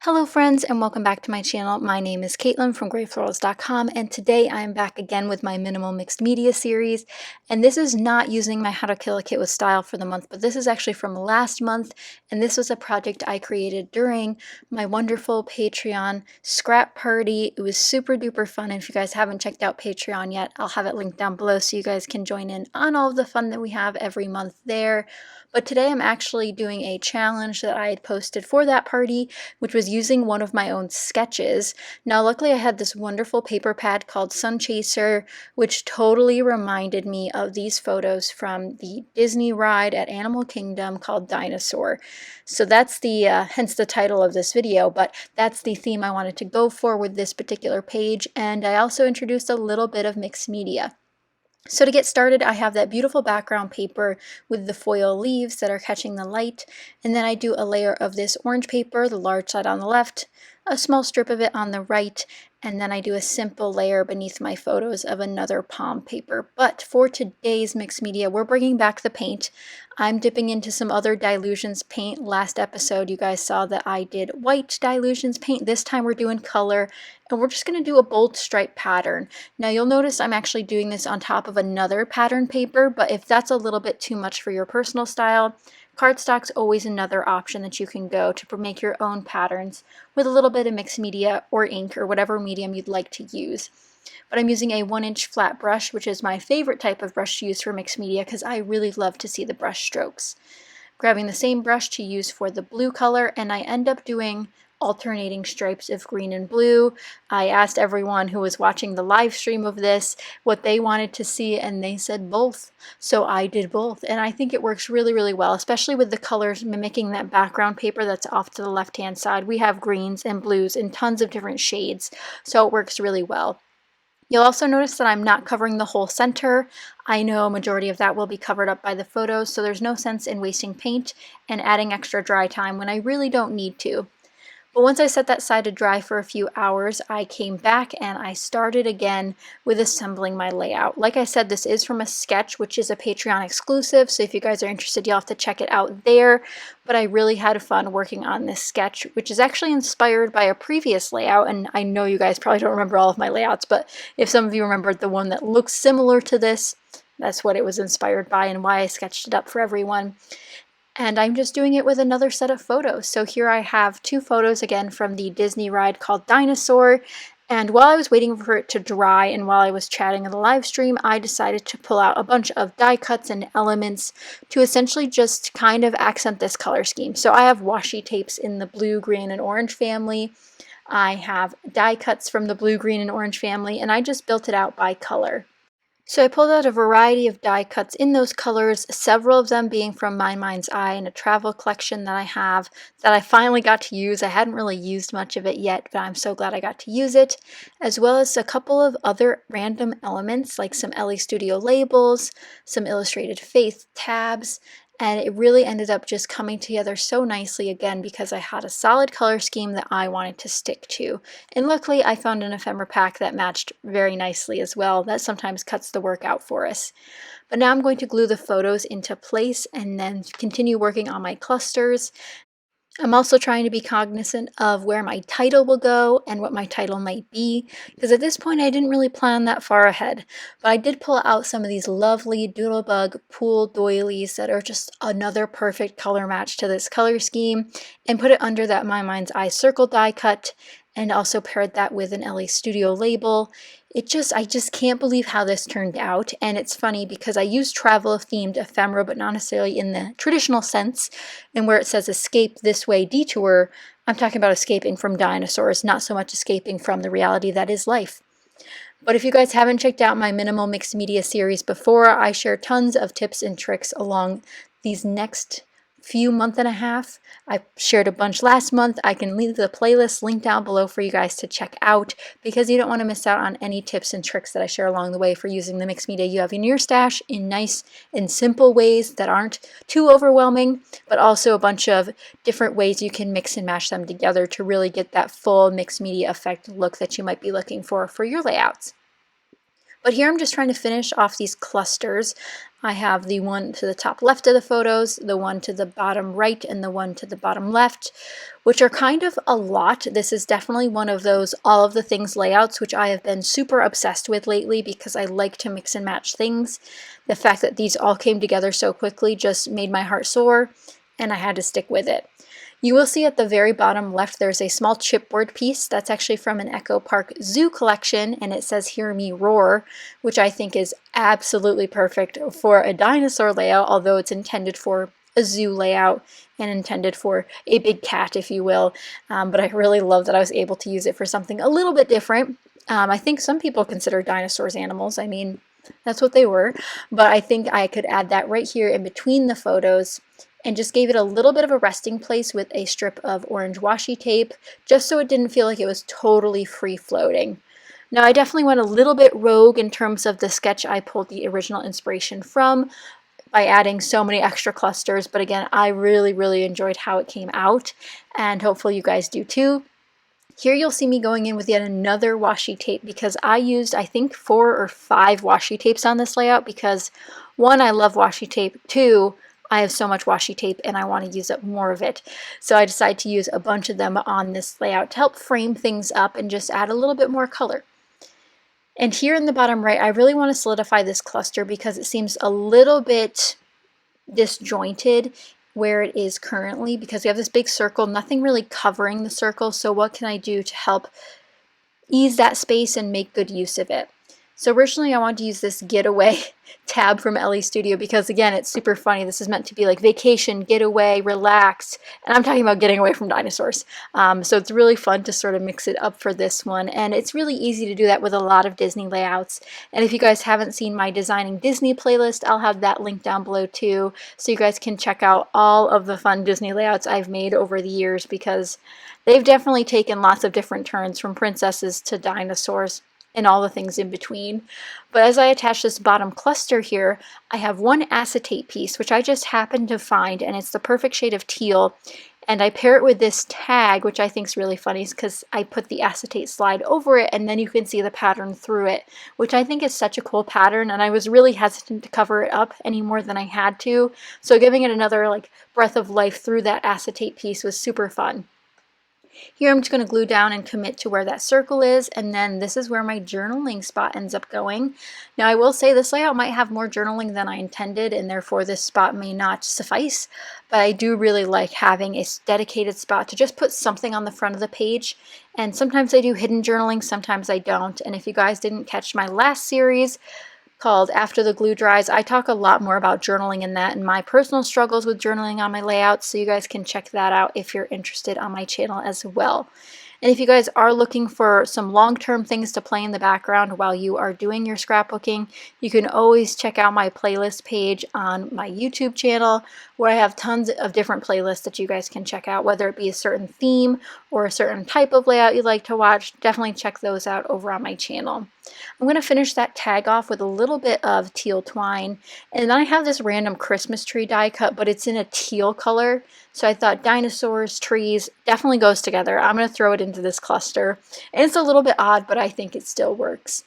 Hello friends and welcome back to my channel. My name is Katelyn from Florals.com and today I am back again with my minimal mixed media series, and this is not using my How to Kill a Kit with Style for the month, but this is actually from last month, and this was a project I created during my wonderful Patreon scrap party. It was super duper fun, and if you guys haven't checked out Patreon yet, I'll have it linked down below so you guys can join in on all of the fun that we have every month there. But today I'm actually doing a challenge that I had posted for that party, which was using one of my own sketches. Now luckily I had this wonderful paper pad called Sun Chaser, which totally reminded me of these photos from the Disney ride at Animal Kingdom called Dinosaur. So that's the, hence the title of this video, but that's the theme I wanted to go for with this particular page, and I also introduced a little bit of mixed media. So to get started, I have that beautiful background paper with the foil leaves that are catching the light, and then I do a layer of this orange paper, the large side on the left, a small strip of it on the right, and then I do a simple layer beneath my photos of another palm paper. But for today's mixed media, we're bringing back the paint. I'm dipping into some other Dylusions paint. Last episode, you guys saw that I did white Dylusions paint. This time we're doing color, and we're just going to do a bold stripe pattern. Now you'll notice I'm actually doing this on top of another pattern paper, but if that's a little bit too much for your personal style, cardstock's always another option that you can go to make your own patterns with a little bit of mixed media or ink or whatever medium you'd like to use. But I'm using a 1-inch flat brush, which is my favorite type of brush to use for mixed media because I really love to see the brush strokes. Grabbing the same brush to use for the blue color, and I end up doing alternating stripes of green and blue. I asked everyone who was watching the live stream of this what they wanted to see, and they said both. So I did both, and I think it works really, really well, especially with the colors mimicking that background paper that's off to the left-hand side. We have greens and blues in tons of different shades, so it works really well. You'll also notice that I'm not covering the whole center. I know a majority of that will be covered up by the photos, so there's no sense in wasting paint and adding extra dry time when I really don't need to. But once I set that side to dry for a few hours, I came back and I started again with assembling my layout. Like I said, this is from a sketch, which is a Patreon exclusive, so if you guys are interested, you'll have to check it out there. But I really had fun working on this sketch, which is actually inspired by a previous layout, and I know you guys probably don't remember all of my layouts, but if some of you remembered the one that looks similar to this, that's what it was inspired by and why I sketched it up for everyone. And I'm just doing it with another set of photos. So here I have two photos again from the Disney ride called Dinosaur. And while I was waiting for it to dry and while I was chatting in the live stream, I decided to pull out a bunch of die cuts and elements to essentially just kind of accent this color scheme. So I have washi tapes in the blue, green, and orange family. I have die cuts from the blue, green, and orange family, and I just built it out by color. So I pulled out a variety of die cuts in those colors, several of them being from My Mind's Eye and a travel collection that I have that I finally got to use. I hadn't really used much of it yet, but I'm so glad I got to use it, as well as a couple of other random elements like some LE Studio labels, some illustrated faith tabs, and it really ended up just coming together so nicely again because I had a solid color scheme that I wanted to stick to. And luckily I found an ephemera pack that matched very nicely as well. That sometimes cuts the work out for us. But now I'm going to glue the photos into place and then continue working on my clusters. I'm also trying to be cognizant of where my title will go and what my title might be, because at this point I didn't really plan that far ahead, but I did pull out some of these lovely Doodlebug pool doilies that are just another perfect color match to this color scheme, and put it under that My Mind's Eye circle die cut, and also paired that with an LA Studio label. I just can't believe how this turned out, and it's funny because I use travel-themed ephemera, but not necessarily in the traditional sense, and where it says escape this way detour, I'm talking about escaping from dinosaurs, not so much escaping from the reality that is life. But if you guys haven't checked out my minimal mixed media series before, I share tons of tips and tricks along these next month and a half. I shared a bunch last month. I can leave the playlist linked down below for you guys to check out because you don't want to miss out on any tips and tricks that I share along the way for using the mixed media you have in your stash in nice and simple ways that aren't too overwhelming, but also a bunch of different ways you can mix and match them together to really get that full mixed media effect look that you might be looking for your layouts. But here I'm just trying to finish off these clusters. I have the one to the top left of the photos, the one to the bottom right, and the one to the bottom left, which are kind of a lot. This is definitely one of those all of the things layouts, which I have been super obsessed with lately because I like to mix and match things. The fact that these all came together so quickly just made my heart soar, and I had to stick with it. You will see at the very bottom left there's a small chipboard piece that's actually from an Echo Park Zoo collection, and it says "Hear Me Roar," which I think is absolutely perfect for a dinosaur layout, although it's intended for a zoo layout and intended for a big cat, if you will. But I really love that I was able to use it for something a little bit different. I think some people consider dinosaurs animals. I mean, that's what they were, but I think I could add that right here in between the photos and just gave it a little bit of a resting place with a strip of orange washi tape, just so it didn't feel like it was totally free floating. Now I definitely went a little bit rogue in terms of the sketch I pulled the original inspiration from by adding so many extra clusters, but again, I really enjoyed how it came out, and hopefully you guys do too. Here you'll see me going in with yet another washi tape because I used, I think, 4 or 5 washi tapes on this layout because 1, I love washi tape, 2, I have so much washi tape and I want to use up more of it. So I decided to use a bunch of them on this layout to help frame things up and just add a little bit more color. And here in the bottom right, I really want to solidify this cluster because it seems a little bit disjointed where it is currently because we have this big circle, nothing really covering the circle. So what can I do to help ease that space and make good use of it? So originally I wanted to use this getaway tab from LE Studio because again, it's super funny. This is meant to be like vacation, getaway, relax, and I'm talking about getting away from dinosaurs. So it's really fun to sort of mix it up for this one, and it's really easy to do that with a lot of Disney layouts. And if you guys haven't seen my Designing Disney playlist, I'll have that link down below too, so you guys can check out all of the fun Disney layouts I've made over the years because they've definitely taken lots of different turns from princesses to dinosaurs and all the things in between. But as I attach this bottom cluster here, I have one acetate piece, which I just happened to find, and it's the perfect shade of teal. And I pair it with this tag, which I think is really funny because I put the acetate slide over it and then you can see the pattern through it, which I think is such a cool pattern, and I was really hesitant to cover it up any more than I had to. So giving it another like breath of life through that acetate piece was super fun. Here I'm just going to glue down and commit to where that circle is, and then this is where my journaling spot ends up going. Now I will say this layout might have more journaling than I intended, and therefore this spot may not suffice, but I do really like having a dedicated spot to just put something on the front of the page. And sometimes I do hidden journaling, sometimes I don't. And if you guys didn't catch my last series called After the Glue Dries, I talk a lot more about journaling in that and my personal struggles with journaling on my layouts, so you guys can check that out if you're interested on my channel as well. And if you guys are looking for some long-term things to play in the background while you are doing your scrapbooking, you can always check out my playlist page on my YouTube channel, where I have tons of different playlists that you guys can check out, whether it be a certain theme or a certain type of layout you'd like to watch. Definitely check those out over on my channel. I'm going to finish that tag off with a little bit of teal twine, and then I have this random Christmas tree die cut, but it's in a teal color, so I thought dinosaurs, trees, definitely goes together. I'm going to throw it into this cluster, and it's a little bit odd, but I think it still works.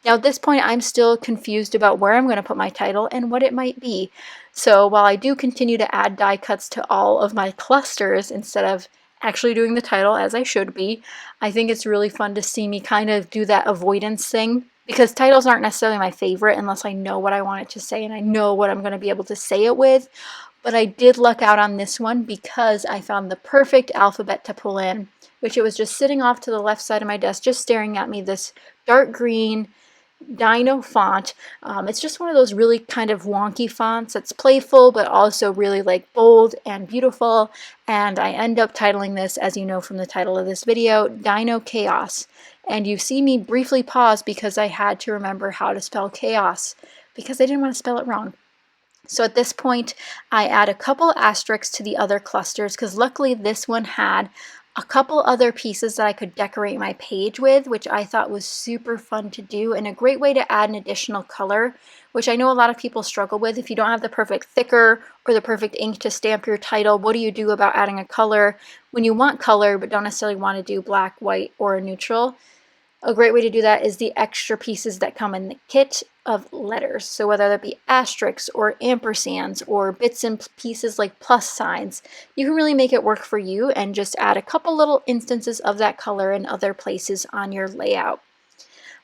Now at this point I'm still confused about where I'm going to put my title and what it might be, so while I do continue to add die cuts to all of my clusters instead of actually doing the title as I should be, I think it's really fun to see me kind of do that avoidance thing, because titles aren't necessarily my favorite unless I know what I want it to say and I know what I'm going to be able to say it with. But I did luck out on this one because I found the perfect alphabet to pull in, which it was just sitting off to the left side of my desk, just staring at me, this dark green Dino font. It's just one of those really kind of wonky fonts that's playful but also really like bold and beautiful, and I end up titling this, as you know from the title of this video, Dino Chaos. And you see me briefly pause because I had to remember how to spell chaos because I didn't want to spell it wrong. So at this point I add a couple asterisks to the other clusters because luckily this one had a couple other pieces that I could decorate my page with, which I thought was super fun to do and a great way to add an additional color, which I know a lot of people struggle with. If you don't have the perfect thicker or the perfect ink to stamp your title, what do you do about adding a color when you want color but don't necessarily want to do black, white, or a neutral? A great way to do that is the extra pieces that come in the kit of letters. So whether that be asterisks or ampersands or bits and pieces like plus signs, you can really make it work for you and just add a couple little instances of that color in other places on your layout.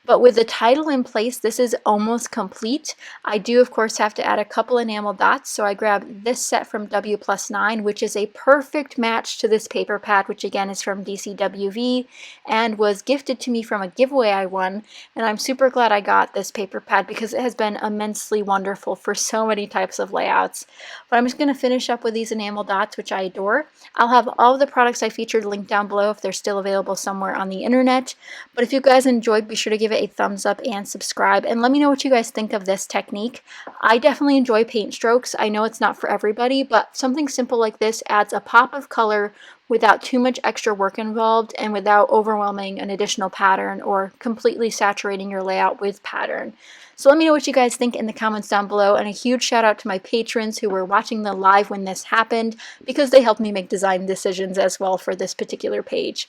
But with the title in place, this is almost complete. I do, of course, have to add a couple enamel dots, so I grabbed this set from W+9, which is a perfect match to this paper pad, which again is from DCWV and was gifted to me from a giveaway I won. And I'm super glad I got this paper pad because it has been immensely wonderful for so many types of layouts. But I'm just going to finish up with these enamel dots, which I adore. I'll have all of the products I featured linked down below if they're still available somewhere on the internet. But if you guys enjoyed, be sure to give it a thumbs up and subscribe, and let me know what you guys think of this technique. I definitely enjoy paint strokes. I know it's not for everybody, but something simple like this adds a pop of color without too much extra work involved and without overwhelming an additional pattern or completely saturating your layout with pattern. So let me know what you guys think in the comments down below, and a huge shout out to my patrons who were watching the live when this happened because they helped me make design decisions as well for this particular page.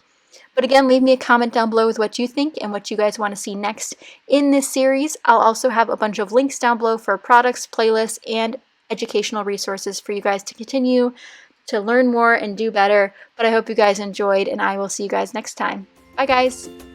But again, leave me a comment down below with what you think and what you guys want to see next in this series. I'll also have a bunch of links down below for products, playlists, and educational resources for you guys to continue to learn more and do better. But I hope you guys enjoyed, and I will see you guys next time. Bye guys!